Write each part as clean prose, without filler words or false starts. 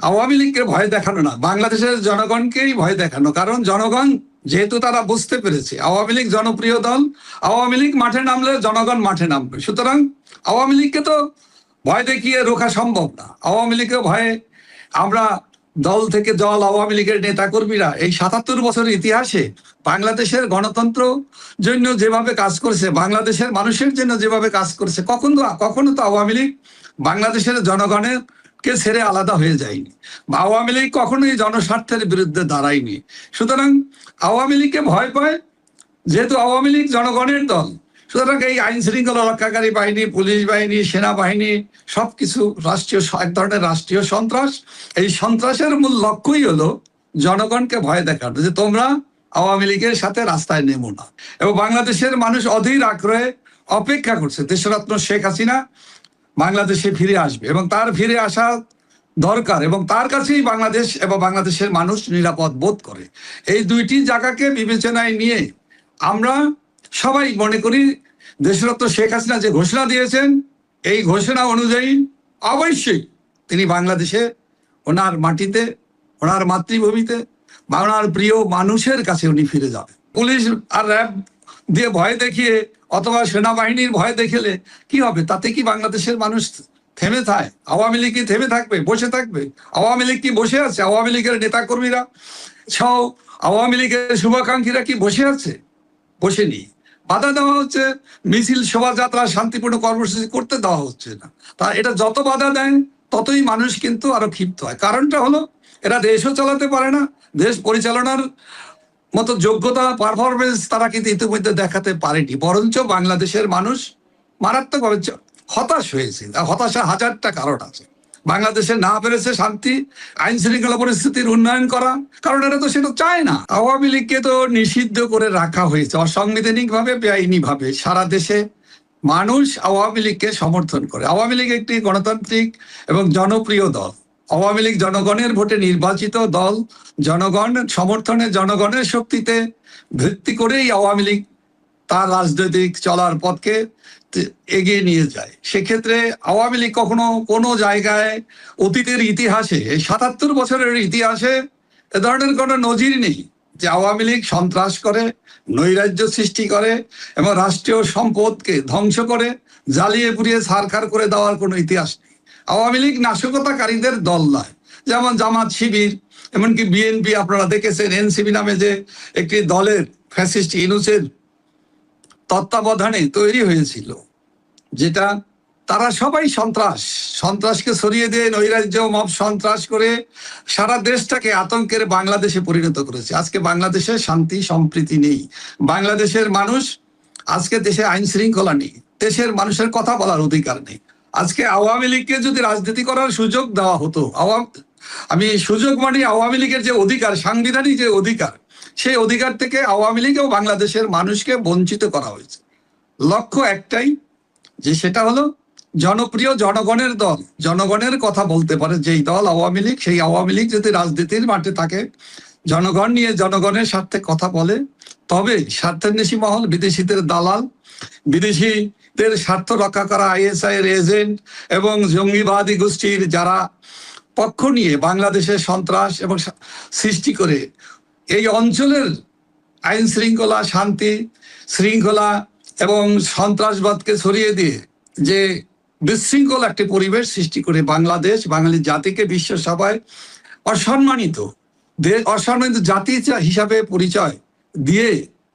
আওয়ামী লীগকে ভয় দেখানো না, বাংলাদেশের জনগণকেই ভয় দেখানো। কারণ জনগণ যেহেতু তারা বুঝতে পেরেছে আওয়ামী লীগ জনপ্রিয় দল, আওয়ামী লীগ মাঠে নামলে জনগণ মাঠে নামবে। সুতরাং আওয়ামী লীগকে তো ভয় দেখিয়ে রোখা সম্ভব না। আওয়ামী লীগের ভয়ে আমরা দল থেকে দল, আওয়ামী লীগের নেতা কর্মীরা এই ৭৭ বছরের ইতিহাসে বাংলাদেশের গণতন্ত্র জন্য যেভাবে কাজ করেছে, বাংলাদেশের মানুষের জন্য যেভাবে কাজ করেছে, কখনো তো আওয়ামী লীগ বাংলাদেশের জনগণের কে ছেড়ে আলাদা হয়ে যায়নি। আওয়ামী লীগ কখনোই জনস্বার্থের বিরুদ্ধে দাঁড়ায়নি। সুতরাং আওয়ামী লীগকে ভয় পায়, যেহেতু আওয়ামী লীগ জনগণের দল, সুতরাং এই আইন শৃঙ্খলা রক্ষাকারী বাহিনী, পুলিশ বাহিনী, সেনাবাহিনী সবকিছু রাষ্ট্রীয়, এক ধরনের রাষ্ট্রীয় সন্ত্রাস। এই সন্ত্রাসের মূল লক্ষ্যই হলো জনগণকে ভয় দেখানো, যে তোমরা আওয়ামী লীগের সাথে রাস্তায় নেমো না। এবং বাংলাদেশের মানুষ অধীর আগ্রহে অপেক্ষা করছে দেশরত্ন শেখ হাসিনা বাংলাদেশে ফিরে আসবে, এবং তার ফিরে আসা দরকার, এবং তার কাছেই বাংলাদেশ এবং বাংলাদেশের মানুষ নিরাপদ বোধ করে। এই দুইটি জায়গাকে বিবেচনায় নিয়ে আমরা সবাই মনে করি দেশরত্ন শেখ হাসিনা যে ঘোষণা দিয়েছেন, এই ঘোষণা অনুযায়ী অবশ্যই তিনি বাংলাদেশে, ওনার মাটিতে, ওনার মাতৃভূমিতে, ওনার প্রিয় মানুষের কাছে উনি ফিরে যাবেন। পুলিশ আর র্যাব দিয়ে ভয় দেখিয়ে অথবা সেনাবাহিনীর ভয় দেখালে কি হবে? তাতে কি বাংলাদেশের মানুষ থেমে থাকে? আওয়ামী লীগ কি থেমে থাকবে, বসে থাকবে? আওয়ামী লীগ কি বসে আছে? আওয়ামী লীগের নেতাকর্মীরা সহ আওয়ামী লীগের শুভাকাঙ্ক্ষীরা কি বসে আছে? বসেনি। বাধা দেওয়া হচ্ছে, মিছিল, শোভাযাত্রা, শান্তিপূর্ণ কর্মসূচি করতে দেওয়া হচ্ছে না। তা এটা যত বাধা দেয় ততই মানুষ কিন্তু আরো ক্ষিপ্ত হয়। কারণটা হলো এরা দেশও চালাতে পারে না, দেশ পরিচালনার মতো যোগ্যতা, পারফরমেন্স তারা কিন্তু ইতিমধ্যে দেখাতে পারেনি। বরঞ্চ বাংলাদেশের মানুষ মারাত্মকভাবে হতাশ হয়েছে। হতাশা হাজারটা কারণ আছে। বাংলাদেশে না পেরেছে শান্তি, আইন শৃঙ্খলা পরিস্থিতির উন্নয়ন করা, কারণ এরা তো সেটা চায় না। আওয়ামী লীগকে তো নিষিদ্ধ করে রাখা হয়েছে অসাংবিধানিক ভাবে, বেআইনি ভাবে। সারা দেশে মানুষ আওয়ামী লীগকে সমর্থন করে। আওয়ামী লীগ একটি গণতান্ত্রিক এবং জনপ্রিয় দল। আওয়ামী লীগ জনগণের ভোটে নির্বাচিত দল। জনগণ সমর্থনে, জনগণের শক্তিতে ভিত্তি করেই আওয়ামী লীগ তার রাজনৈতিক চলার পথকে এগিয়ে নিয়ে যায়। সেক্ষেত্রে আওয়ামী লীগ কখনো কোনো জায়গায় অতীতের ইতিহাসে, এই ৭৭ বছরের ইতিহাসে এ ধরনের কোনো নজির নেই যে আওয়ামী লীগ সন্ত্রাস করে, নৈরাজ্য সৃষ্টি করে এবং রাষ্ট্রীয় সম্পদকে ধ্বংস করে, জ্বালিয়ে পুড়িয়ে ছারখার করে দেওয়ার কোনো ইতিহাস নেই। আওয়ামী লীগ নাশকতাকারীদের দল নয়। যেমন জামাত, শিবির, এমনকি বিএনপি, আপনারা দেখেছেন এনসিপি নামে যে একটি দলের ফ্যাসিস্ট ইউনূসের তত্ত্বাবধানে তৈরি হয়েছিল, যেটা তারা সবাই সন্ত্রাসকে ছড়িয়ে দিয়ে নৈরাজ্য, মব সন্ত্রাস করে সারা দেশটাকে আতঙ্কের বাংলাদেশে পরিণত করেছে। আজকে বাংলাদেশে শান্তি সম্প্রীতি নেই। বাংলাদেশের মানুষ, আজকে দেশে আইন শৃঙ্খলা নেই, দেশের মানুষের কথা বলার অধিকার নেই। আজকে আওয়ামী লীগকে যদি রাজনীতি করার সুযোগ দেওয়া হতো, আমি সুযোগ মানে আওয়ামী লীগের যে অধিকার, সাংবিধানিক যে অধিকার, সেই অধিকার থেকে আওয়ামী লীগ ও বাংলাদেশের মানুষকে বঞ্চিত করা হয়েছে। লক্ষ্য একটাই, যে সেটা হলো জনপ্রিয় জনগণের দল, জনগণের কথা বলতে পারে যেই দল আওয়ামী লীগ, সেই আওয়ামী লীগ যদি রাজনীতির মাঠে থাকে, জনগণ নিয়ে জনগণের স্বার্থে কথা বলে, তবে স্বার্থান্বেষী মহল, বিদেশিদের দালাল, বিদেশিদের স্বার্থ রক্ষা করা আইএসআই এর এজেন্ট এবং জঙ্গিবাদী গোষ্ঠীর যারা পক্ষ নিয়ে বাংলাদেশের সন্ত্রাস এবং সৃষ্টি করে এই অঞ্চলের আইন শৃঙ্খলা, শান্তি শৃঙ্খলা এবং সন্ত্রাসবাদকে ছড়িয়ে দিয়ে যে বিশৃঙ্খল একটি পরিবেশ সৃষ্টি করে বাংলাদেশ, বাঙালি জাতিকে বিশ্বসভায় অসম্মানিত জাতি হিসাবে পরিচয় দিয়ে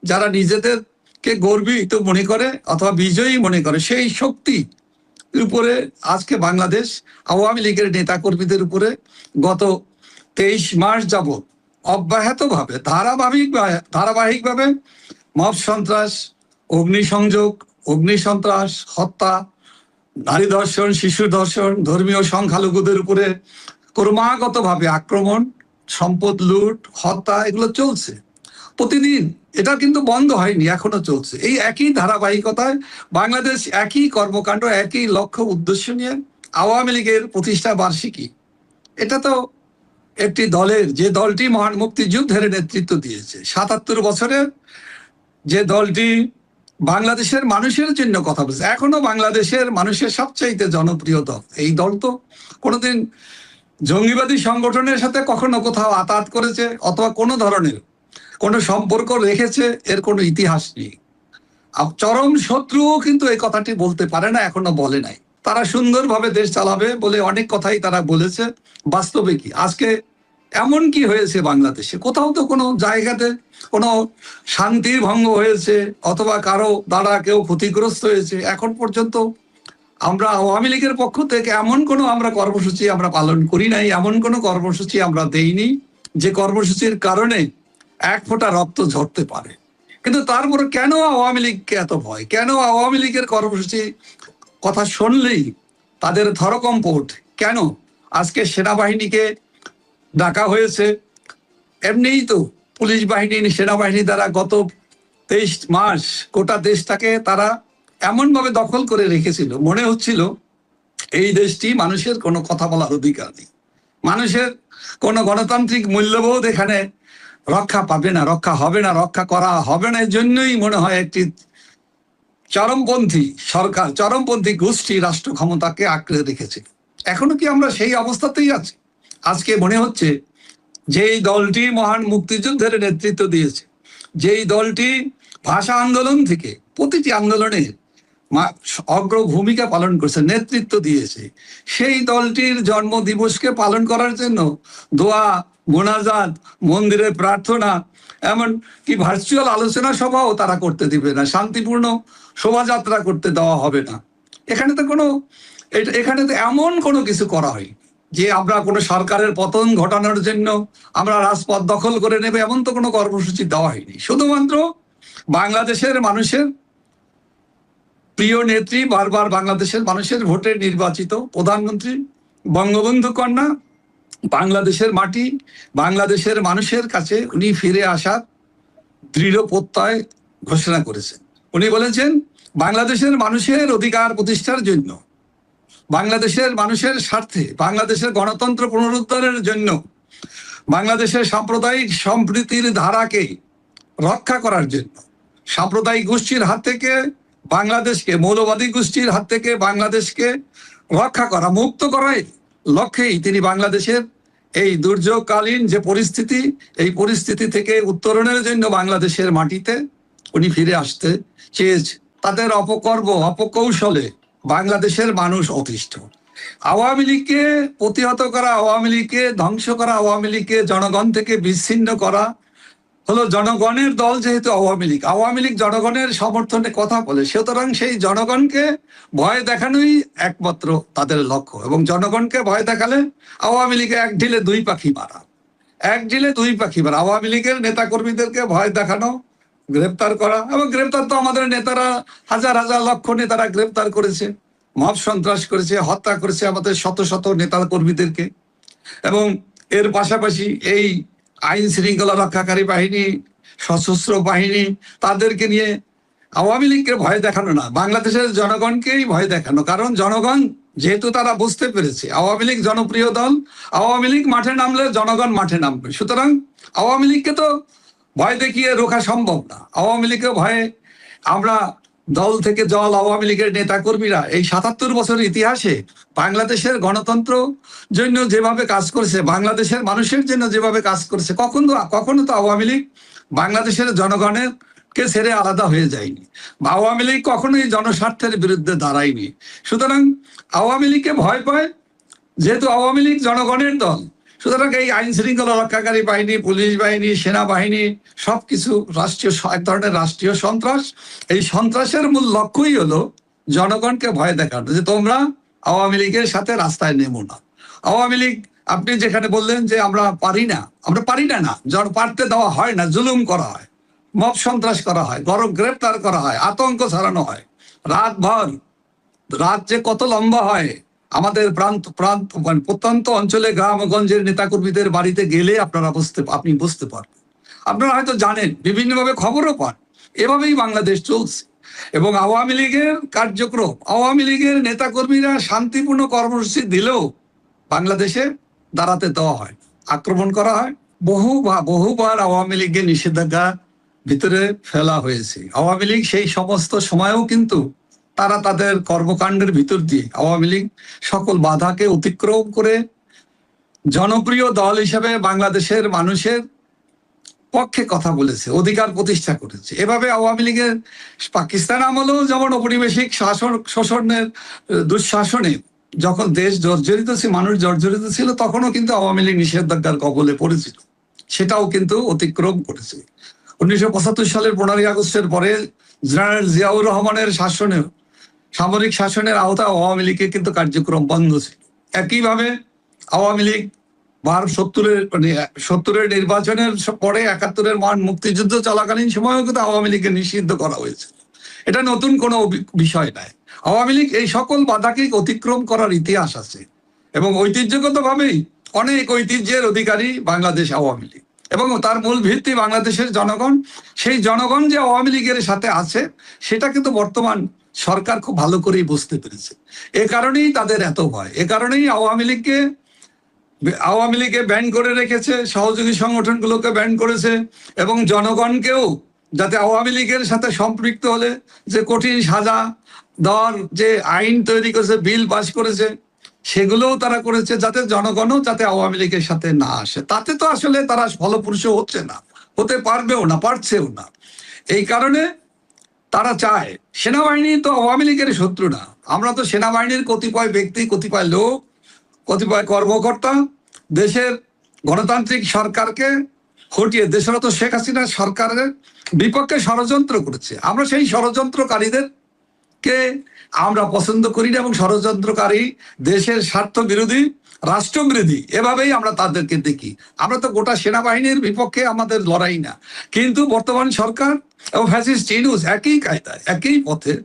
যারা নিজেদেরকে গর্বিত মনে করে অথবা বিজয়ী মনে করে, সেই শক্তি উপরে আজকে বাংলাদেশ আওয়ামী লীগের নেতা কর্মীদের উপরে গত 23 মাস যাবৎ অব্যাহতভাবে ধারাবাহিকভাবে মব সন্ত্রাস, অগ্নিসংযোগ, অগ্নিসন্ত্রাস, হত্যা, নারী ধর্ষণ, শিশু ধর্ষণ, ধর্মীয় সংখ্যালঘুদের উপরে ক্রমাগতভাবে আক্রমণ, সম্পদ লুট, হত্যা, এগুলো চলছে প্রতিদিন। এটা কিন্তু বন্ধ হয়নি, এখনো চলছে। এই একই ধারাবাহিকতায় বাংলাদেশ একই কর্মকাণ্ড, একই লক্ষ্য উদ্দেশ্য নিয়ে আওয়ামী লীগের প্রতিষ্ঠা বার্ষিকী, এটা তো একটি দলের, যে দলটি মহান মুক্তিযুদ্ধের নেতৃত্ব দিয়েছে ৭৭ বছরের, যে দলটি বাংলাদেশের মানুষের জন্য কথা বলছে, এখনো বাংলাদেশের মানুষের সবচাইতে জনপ্রিয় দল। এই দল তো কোনোদিন জঙ্গিবাদী সংগঠনের সাথে কখনো কোথাও আতাত করেছে অথবা কোনো ধরনের কোনো সম্পর্ক রেখেছে এর কোনো ইতিহাস নেই। চরম শত্রুও কিন্তু এই কথাটি বলতে পারে না, এখনো বলে নাই। তারা সুন্দরভাবে দেশ চালাবে বলে অনেক কথাই তারা বলেছে। বাস্তবে কি আজকে এমন কি হয়েছে বাংলাদেশে? কোথাও তো কোনো জায়গাতে কোনো শান্তির ভঙ্গ হয়েছে অথবা কারো দ্বারা কেউ ক্ষতিগ্রস্ত হয়েছে এখন পর্যন্ত আমরা আওয়ামী লীগের পক্ষ থেকে এমন কোনো আমরা কর্মসূচি আমরা পালন করি নাই, এমন কোনো কর্মসূচি আমরা দেইনি যে কর্মসূচির কারণে এক ফোঁটা রক্ত ঝরতে পারে। কিন্তু তারপরে কেন আওয়ামী লীগকে এত ভয়? কেন আওয়ামী লীগের কর্মসূচি কথা শুনলেই তাদের থরকম্প ওঠে? কেন আজকে সেনাবাহিনীকে ডাকা হয়েছে? এমনিই তো পুলিশ বাহিনী সেনাবাহিনী দ্বারা গত 23 মাস গোটা দেশটাকে তারা এমন ভাবে দখল করে রেখেছিল, মনে হচ্ছিল এই দেশটি মানুষের কোনো কথা বলার অধিকার নেই, মানুষের কোনো গণতান্ত্রিক মূল্যবোধ এখানে রক্ষা পাবে না, রক্ষা হবে না, রক্ষা করা হবে না। এর জন্যই মনে হয় একটি চরমপন্থী সরকার, চরমপন্থী গোষ্ঠী রাষ্ট্র ক্ষমতাকে আঁকড়ে রেখেছে। এখনো কি আমরা সেই অবস্থাতেই আছি? আজকে মনে হচ্ছে যেই দলটি মহান মুক্তিযুদ্ধের নেতৃত্ব দিয়েছে, যেই দলটি ভাষা আন্দোলন থেকে প্রতিটি আন্দোলনে অগ্র ভূমিকা পালন করেছে, নেতৃত্ব দিয়েছে, সেই দলটির জন্ম দিবসকে পালন করার জন্য দোয়া, মোনাজাত, মন্দিরে প্রার্থনা, এমন কি ভার্চুয়াল আলোচনা সভাও তারা করতে দিবে না, শান্তিপূর্ণ শোভাযাত্রা করতে দেওয়া হবে না। এখানে তো কোনো এখানে তো এমন কোনো কিছু করা হয় যে আমরা কোনো সরকারের পতন ঘটানোর জন্য আমরা রাজপথ দখল করে নেবে, এমন তো কোনো কর্মসূচি দেওয়া হয়নি। শুধুমাত্র বাংলাদেশের মানুষের প্রিয় নেত্রী, বারবার বাংলাদেশের মানুষের ভোটে নির্বাচিত প্রধানমন্ত্রী বঙ্গবন্ধু কন্যা, বাংলাদেশের মাটি, বাংলাদেশের মানুষের কাছে উনি ফিরে আসার দৃঢ় প্রত্যয় ঘোষণা করেছেন। উনি বলেছেন বাংলাদেশের মানুষের অধিকার প্রতিষ্ঠার জন্য, বাংলাদেশের মানুষের স্বার্থে, বাংলাদেশের গণতন্ত্র পুনরুদ্ধারের জন্য, বাংলাদেশের সাম্প্রদায়িক সম্প্রীতির ধারাকে রক্ষা করার জন্য, সাম্প্রদায়িক গোষ্ঠীর হাত থেকে বাংলাদেশকে, মৌলবাদী গোষ্ঠীর হাত থেকে বাংলাদেশকে রক্ষা করা, মুক্ত করার লক্ষ্যেই তিনি বাংলাদেশের এই দুর্যোগকালীন যে পরিস্থিতি, এই পরিস্থিতি থেকে উত্তরণের জন্য বাংলাদেশের মাটিতে উনি ফিরে আসতে চেয়েছে। তাদের অপকর্ম, অপকৌশলে বাংলাদেশের মানুষ অতিষ্ঠ। আওয়ামী লীগকে প্রতিহত করা, আওয়ামী লীগকে ধ্বংস করা, আওয়ামী লীগকে জনগণ থেকে বিচ্ছিন্ন করা হলো জনগণের দল। যেহেতু আওয়ামী লীগ জনগণের সমর্থনে কথা বলে, সুতরাং সেই জনগণকে ভয় দেখানোই একমাত্র তাদের লক্ষ্য। এবং জনগণকে ভয় দেখালে আওয়ামী লীগে এক ঢিলে দুই পাখি মারা, এক ঢিলে দুই পাখি মারা। আওয়ামী লীগের নেতা কর্মীদেরকে ভয় দেখানো, গ্রেপ্তার করা, এবং গ্রেপ্তার তো আমাদের নেতারা হাজার হাজার লক্ষ নেতারা গ্রেপ্তার করেছে, মব সন্ত্রাস করেছে, হত্যা করেছে আমাদের শত শত নেতা কর্মীদেরকে। এবং এর পাশাপাশি এই আইন শৃঙ্খলা রক্ষাকারী বাহিনী, সশস্ত্র বাহিনী, তাদেরকে নিয়ে আওয়ামী লীগকে ভয় দেখানো না, বাংলাদেশের জনগণকেই ভয় দেখানো। কারণ জনগণ যেহেতু তারা বুঝতে পেরেছে আওয়ামী লীগ জনপ্রিয় দল, আওয়ামী লীগ মাঠে নামলে জনগণ মাঠে নামবে, সুতরাং আওয়ামী লীগকে তো ভয় দেখিয়ে রোখা সম্ভব না। আওয়ামী লীগকে ভয়ে আমরা দল থেকে দল, আওয়ামী লীগের নেতা কর্মীরা এই ৭৭ বছরের ইতিহাসে বাংলাদেশের গণতন্ত্র জন্য যেভাবে কাজ করেছে, বাংলাদেশের মানুষের জন্য যেভাবে কাজ করেছে, কখনো তো আওয়ামী লীগ বাংলাদেশের জনগণের কে ছেড়ে আলাদা হয়ে যায়নি। আওয়ামী লীগ কখনোই জনস্বার্থের বিরুদ্ধে দাঁড়ায়নি। সুতরাং আওয়ামী লীগকে ভয় পায়, যেহেতু আওয়ামী লীগ জনগণের দল, সুতরাং এই আইন শৃঙ্খলা রক্ষাকারী বাহিনী, পুলিশ বাহিনী, সেনাবাহিনী সবকিছু রাষ্ট্রীয়, এক ধরনের রাষ্ট্রীয় সন্ত্রাস। এই সন্ত্রাসের মূল লক্ষ্যই হলো জনগণকে ভয় দেখানো যে তোমরা আওয়ামী লীগের সাথে রাস্তায় নেমো না। আওয়ামী লীগ, আপনি যেখানে বললেন যে আমরা পারি না, আমরা পারি না, পারতে দেওয়া হয় না, জুলুম করা হয়, মব সন্ত্রাস করা হয়, গ্রেপ্তার করা হয়, আতঙ্ক ছড়ানো হয়, রাতভর, রাত যে কত লম্বা হয়, আমাদের প্রত্যন্ত অঞ্চলে গ্রামগঞ্জের নেতাকর্মীদের বাড়িতে গেলে আপনি বুঝতে পারবেন। আপনারা হয়তো জানেন, বিভিন্নভাবে খবরও পান। এভাবেই বাংলাদেশ চলছে। এবং আওয়ামী লীগের কার্যক্রম, আওয়ামী লীগের নেতাকর্মীরা শান্তিপূর্ণ কর্মসূচি দিলেও বাংলাদেশে দাঁড়াতে দেওয়া হয়, আক্রমণ করা হয়। বহুবার আওয়ামী লীগকে নিষেধাজ্ঞা ভিতরে ফেলা হয়েছে। আওয়ামী লীগ সেই সমস্ত সময়েও কিন্তু তারা তাদের কর্মকাণ্ডের ভিতর দিয়ে আওয়ামী লীগ সকল বাধাকে অতিক্রম করে জনপ্রিয় দল হিসেবে বাংলাদেশের মানুষের পক্ষে কথা বলেছে, অধিকার প্রতিষ্ঠা করেছে। এভাবে আওয়ামী লীগের পাকিস্তান আমলেও যেমন ঔপনিবেশিক শাসন শোষণের দুঃশাসনে যখন দেশ জর্জরিত ছিল, মানুষ জর্জরিত ছিল, তখনও কিন্তু আওয়ামী লীগ নিষেধাজ্ঞার কবলে পড়েছিল, সেটাও কিন্তু অতিক্রম করেছে। 1975 সালের 15ই আগস্টের পরে জেনারেল জিয়াউর রহমানের শাসনে, সামরিক শাসনের আওতায় আওয়ামী লীগের কিন্তু কার্যক্রম বন্ধ ছিল। একইভাবে আওয়ামী লীগ 70-এর নির্বাচনের পরে 71-এর মহান মুক্তিযুদ্ধ চলাকালীন সময়ও কিন্তু আওয়ামী লীগকে নিষিদ্ধ করা হয়েছে। এটা নতুন কোনো বিষয় নয়। আওয়ামী লীগ এই সকল বাধাকে অতিক্রম করার ইতিহাস আছে এবং ঐতিহ্যগতভাবেই অনেক ঐতিহ্যের অধিকারী বাংলাদেশ আওয়ামী লীগ, এবং তার মূল ভিত্তি বাংলাদেশের জনগণ। সেই জনগণ যে আওয়ামী লীগের সাথে আছে সেটা কিন্তু বর্তমান সরকার খুব ভালো করেই বুঝতে পেরেছে। এ কারণেই তাদের এত ভয়, এ কারণেই আওয়ামী লীগকে ব্যান করে রেখেছে, সহযোগী সংগঠনগুলোকে ব্যান করেছে, এবং জনগণকেও যাতে আওয়ামী লীগের সাথে সম্পৃক্ত হলে যে কঠিন সাজা দেওয়ার যে আইন তৈরি করেছে, বিল পাস করেছে, সেগুলোও তারা করেছে যাতে জনগণও যাতে আওয়ামী লীগের সাথে না আসে। তাতে তো আসলে তারা ফলপ্রসূ হচ্ছে না, হতে পারবেও না, পারছেও না। এই কারণে তারা চায়, সেনাবাহিনী তো আওয়ামী লীগের শত্রু না, আমরা তো সেনাবাহিনীর কতিপয় ব্যক্তি, কতিপয় লোক, কতিপয় কর্মকর্তা দেশের গণতান্ত্রিক সরকারকে হটিয়ে দেশরত শেখ হাসিনা সরকারের বিপক্ষে ষড়যন্ত্র করেছে। আমরা সেই ষড়যন্ত্রকারীদেরকে আমরা পছন্দ করি না, এবং ষড়যন্ত্রকারী, দেশের স্বার্থ বিরোধী, রাষ্ট্রবিরোধী, এভাবেই আমরা তাদেরকে দেখি। আমরা তো গোটা সেনাবাহিনীর বিপক্ষে আমাদের লড়াই না, কিন্তু বর্তমান সরকার এবং ফ্যাসিস্ট ইউনূস একই কায়দায়, একই পথে,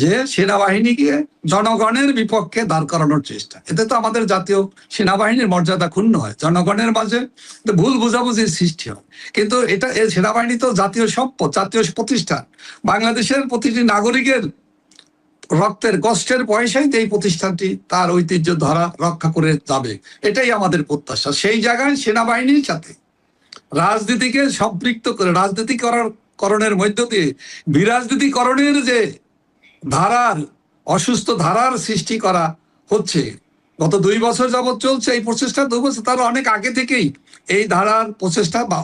যে সেনাবাহিনীকে জনগণের বিপক্ষে দাঁড় করানোর চেষ্টা। এতে তো আমাদের জাতীয় সেনাবাহিনীর মর্যাদা ক্ষুণ্ণ হয়, জনগণের মাঝে ভুল বোঝাবুঝির সৃষ্টি হয়। কিন্তু এটা সেনাবাহিনী তো জাতীয় সম্পদ, জাতীয় প্রতিষ্ঠান, বাংলাদেশের প্রতিটি নাগরিকের রক্তের কষ্টের পয়সায় এই প্রতিষ্ঠানটি তার ঐতিহ্য ধারা রক্ষা করে যাবে, এটাই আমাদের প্রত্যাশা। সেই জায়গায় সেনাবাহিনীর সাথে রাজনীতিকে সম্পৃক্ত করে, রাজনীতিকরণের মধ্য দিয়ে বিরাজনীতিকরণের যে ধারার, অসুস্থ ধারার সৃষ্টি করা হচ্ছে, গত 2 বছর যাবৎ চলছে এই প্রচেষ্টা। 2 বছর, তার অনেক আগে থেকেই এই ধারার প্রচেষ্টা বা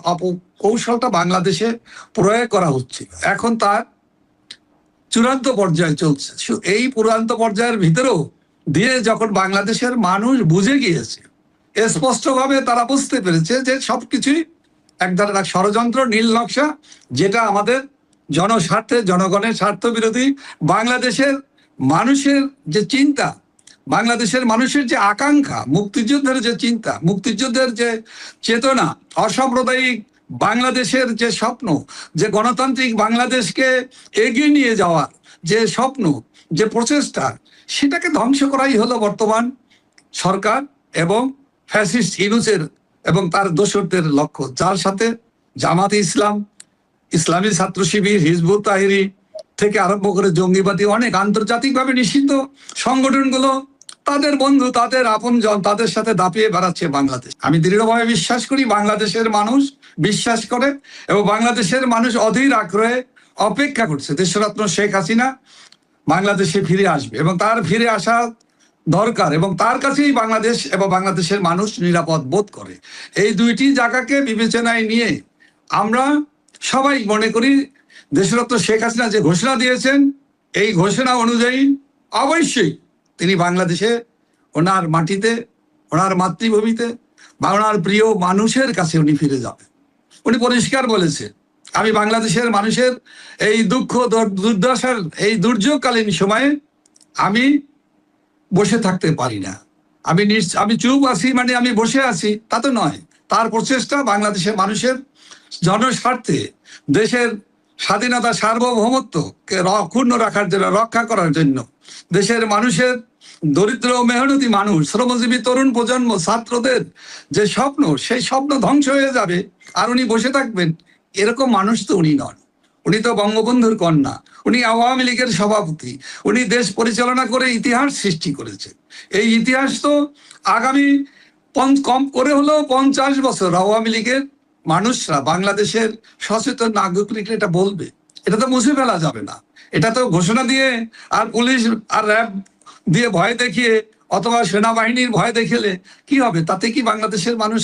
কৌশলটা বাংলাদেশে প্রয়োগ করা হচ্ছে। এখন তার চূড়ান্ত পর্যায়ে চলছে। এই চূড়ান্ত পর্যায়ের ভিতরেও দিয়ে যখন বাংলাদেশের মানুষ বুঝে গিয়েছে, স্পষ্টভাবে তারা বুঝতে পেরেছে যে সবকিছুই এক ধরনের ষড়যন্ত্র, নীল নকশা, যেটা আমাদের জনস্বার্থে, জনগণের স্বার্থ বিরোধী। বাংলাদেশের মানুষের যে চিন্তা, বাংলাদেশের মানুষের যে আকাঙ্ক্ষা, মুক্তিযুদ্ধের যে চিন্তা, মুক্তিযুদ্ধের যে চেতনা, অসাম্প্রদায়িক বাংলাদেশের যে স্বপ্ন, যে গণতান্ত্রিক বাংলাদেশকে এগিয়ে নিয়ে যাওয়ার যে স্বপ্ন, যে প্রচেষ্টা, সেটাকে ধ্বংস করাই হলো বর্তমান সরকার এবং ফ্যাসিস্ট ইউনূসের এবং তার দোসরদের লক্ষ্য, যার সাথে জামাতে ইসলাম, ইসলামী ছাত্র শিবির, হিজবুত তাহরী থেকে আরম্ভ করে জঙ্গিবাদী অনেক আন্তর্জাতিকভাবে নিষিদ্ধ সংগঠনগুলো তাদের বন্ধু, তাদের আপনজন, তাদের সাথে দাপিয়ে বেড়াচ্ছে বাংলাদেশ। আমি দৃঢ়ভাবে বিশ্বাস করি বাংলাদেশের মানুষ বিশ্বাস করে, এবং বাংলাদেশের মানুষ অধীর আগ্রহে অপেক্ষা করছে দেশরত্ন শেখ হাসিনা বাংলাদেশে ফিরে আসবে, এবং তার ফিরে আসা দরকার, এবং তার কাছেই বাংলাদেশ এবং বাংলাদেশের মানুষ নিরাপদ বোধ করে। এই দুইটি জায়গাকে বিবেচনায় নিয়ে আমরা সবাই মনে করি দেশরত্ন শেখ হাসিনা যে ঘোষণা দিয়েছেন, এই ঘোষণা অনুযায়ী অবশ্যই তিনি বাংলাদেশে, ওনার মাটিতে, ওনার মাতৃভূমিতে বা ওনার প্রিয় মানুষের কাছে উনি ফিরে যাবেন। উনি পরিষ্কার বলেছে, আমি বাংলাদেশের মানুষের এই দুঃখ দুর্দশার, এই দুর্যোগকালীন সময়ে আমি বসে থাকতে পারি না, আমি চুপ আছি মানে আমি বসে আছি তা তো নয়। তার প্রচেষ্টা বাংলাদেশের মানুষের জনস্বার্থে, দেশের স্বাধীনতা, সার্বভৌমত্বকে অক্ষুণ্ণ রাখার জন্য, রক্ষা করার জন্য, দেশের মানুষের, দরিদ্র মেহনতি মানুষ, শ্রমজীবী তরুণ প্রজন্ম, ছাত্রদের যে স্বপ্ন, সেই স্বপ্ন ধ্বংস হয়ে যাবে আর উনি বসে থাকবেন, এরকম মানুষ তো উনি নন। উনি তো বঙ্গবন্ধুর কন্যা, উনি আওয়ামী লীগের সভাপতি, উনি দেশ পরিচালনা করে ইতিহাস সৃষ্টি করেছেন। এই ইতিহাস তো আগামী কম করে হলেও 50 বছর আওয়ামী লীগের মানুষরা, বাংলাদেশের সচেতন নাগরিক এটা বলবে, এটা তো মুছে ফেলা যাবে না। এটা তো ঘোষণা দিয়ে আর পুলিশ আর র্যাব দিয়ে ভয় দেখিয়ে অথবা সেনাবাহিনীর ভয় দেখালে কি হবে? তাতে কি বাংলাদেশের মানুষ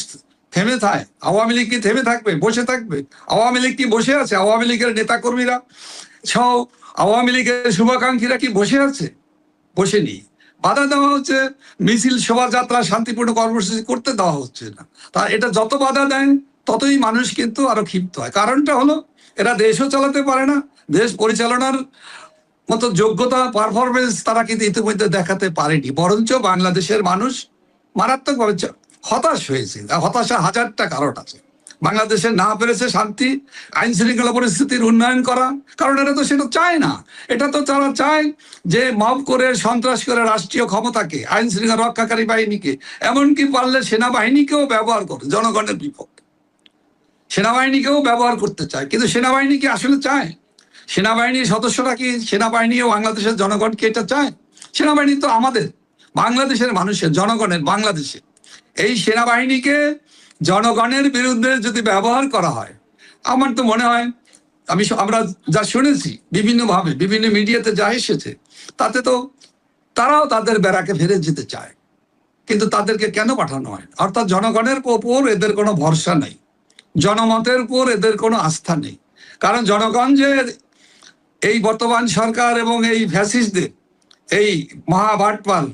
থেমে থাকে? আওয়ামী লীগ কি থেমে থাকবে, বসে থাকবে? আওয়ামী লীগ কি বসে আছে? আওয়ামী লীগের নেতাকর্মীরা সহ আওয়ামী লীগের শুভাকাঙ্ক্ষীরা কি বসে আছে? বসেনি। বাধা দেওয়া হচ্ছে, মিছিল শোভাযাত্রা শান্তিপূর্ণ কর্মসূচি করতে দেওয়া হচ্ছে না। তা এটা যত বাধা দেয় ততই মানুষ কিন্তু আরো ক্ষিপ্ত হয়। কারণটা হলো এরা দেশও চালাতে পারে না, দেশ পরিচালনার মতো যোগ্যতা পারফরমেন্স তারা কিন্তু ইতিমধ্যে দেখাতে পারেনি। বরঞ্চ বাংলাদেশের মানুষ মারাত্মকভাবে হতাশ হয়েছে। হতাশা হাজারটা কারণ আছে। বাংলাদেশে না পেরেছে শান্তি আইন শৃঙ্খলা পরিস্থিতির উন্নয়ন করা, কারণ এরা তো সেটা চায় না। এটা তো তারা চায় যে মব করে সন্ত্রাস করে রাষ্ট্রীয় ক্ষমতাকে, আইন শৃঙ্খলা রক্ষাকারী বাহিনীকে, এমনকি পারলে সেনাবাহিনীকেও ব্যবহার করে জনগণের বিপক্ষে। সেনাবাহিনীকেও ব্যবহার করতে চায়, কিন্তু সেনাবাহিনী কি আসলে চায়? সেনাবাহিনীর সদস্যরা কি সেনাবাহিনী ও বাংলাদেশের জনগণকে এটা চায়? সেনাবাহিনী তো আমাদের বাংলাদেশের মানুষের, জনগণের, বাংলাদেশের। এই সেনাবাহিনীকে জনগণের বিরুদ্ধে যদি ব্যবহার করা হয়, আমার তো মনে হয়, আমরা যা শুনেছি বিভিন্নভাবে বিভিন্ন মিডিয়াতে যা এসেছে, তাতে তো তারাও তাদের ব্যারাকে ফিরে যেতে চায়, কিন্তু তাদেরকে কেন পাঠানো হয়? অর্থাৎ জনগণের উপর এদের কোনো ভরসা নেই, জনমতের উপর এদের কোনো আস্থা নেই। কারণ জনগণ যে এই বর্তমান সরকার এবং এই ফ্যাসিস্টদের এই মহাবাটপাল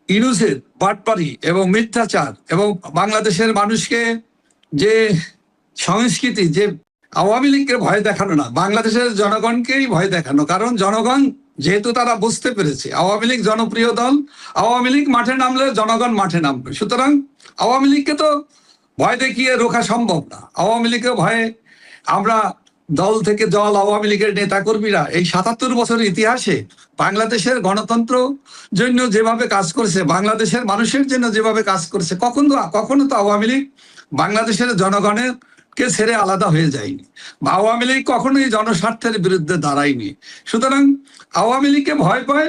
ইউনূসের বাটপারি এবং মিথ্যাচার এবং বাংলাদেশের মানুষকে যে সংস্কৃতি, যে আওয়ামী লীগকে ভয় দেখানো না, বাংলাদেশের জনগণকেই ভয় দেখানো। কারণ জনগণ যেহেতু তারা বুঝতে পেরেছে আওয়ামী লীগ জনপ্রিয় দল, আওয়ামী লীগ মাঠে নামলে জনগণ মাঠে নামবে। সুতরাং আওয়ামী লীগকে তো ভয় দেখিয়ে রোখা সম্ভব না। আওয়ামী লীগের ভয়ে আমরা দল থেকে দল, আওয়ামী লীগের নেতাকর্মীরা এই ৭৭ বছরের ইতিহাসে বাংলাদেশের গণতন্ত্র জন্য যেভাবে কাজ করেছে, বাংলাদেশের মানুষের জন্য যেভাবে কাজ করেছে, কখনো তো আওয়ামী লীগ বাংলাদেশের জনগণের কে ছেড়ে আলাদা হয়ে যায়নি। আওয়ামী লীগ কখনোই জনস্বার্থের বিরুদ্ধে দাঁড়ায়নি। সুতরাং আওয়ামী লীগকে ভয় পায়,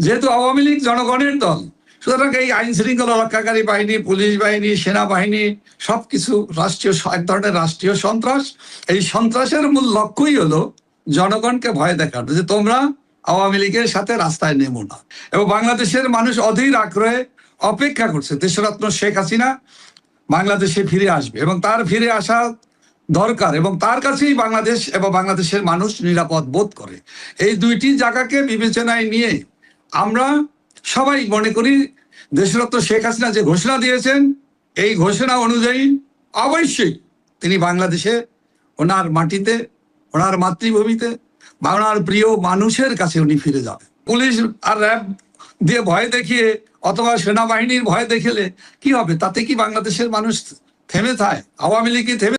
যেহেতু আওয়ামী লীগ জনগণের দল, সুতরাং এই আইন শৃঙ্খলা রক্ষাকারী বাহিনী, পুলিশ বাহিনী, সেনাবাহিনী সবকিছু রাষ্ট্রীয়, এক ধরনের রাষ্ট্রীয় সন্ত্রাস। এই সন্ত্রাসের মূল লক্ষ্যই হলো জনগণকে ভয় দেখানো, যে তোমরা আওয়ামী লীগের সাথে রাস্তায় নেমো না। এবং বাংলাদেশের মানুষ অধীর আগ্রহে অপেক্ষা করছে দেশরত্ন শেখ হাসিনা বাংলাদেশে ফিরে আসবে, এবং তার ফিরে আসা দরকার, এবং তার কাছেই বাংলাদেশ এবং বাংলাদেশের মানুষ নিরাপদ বোধ করে। এই দুইটি জায়গাকে বিবেচনায় নিয়ে আমরা সবাই মনে করি দেশরত্ন শেখ হাসিনা যে ঘোষণা দিয়েছেন, এই ঘোষণা অনুযায়ী অবশ্যই তিনি বাংলাদেশে, ওনার মাটিতে, ওনার মাতৃভূমিতে, বা ওনার প্রিয় মানুষের কাছে উনি ফিরে যাবেন। পুলিশ আর র্যাব দিয়ে ভয় দেখিয়ে অথবা সেনাবাহিনীর ভয় দেখালে কি হবে? তাতে কি বাংলাদেশের মানুষ থেমে থাকে? আওয়ামী লীগ কি থেমে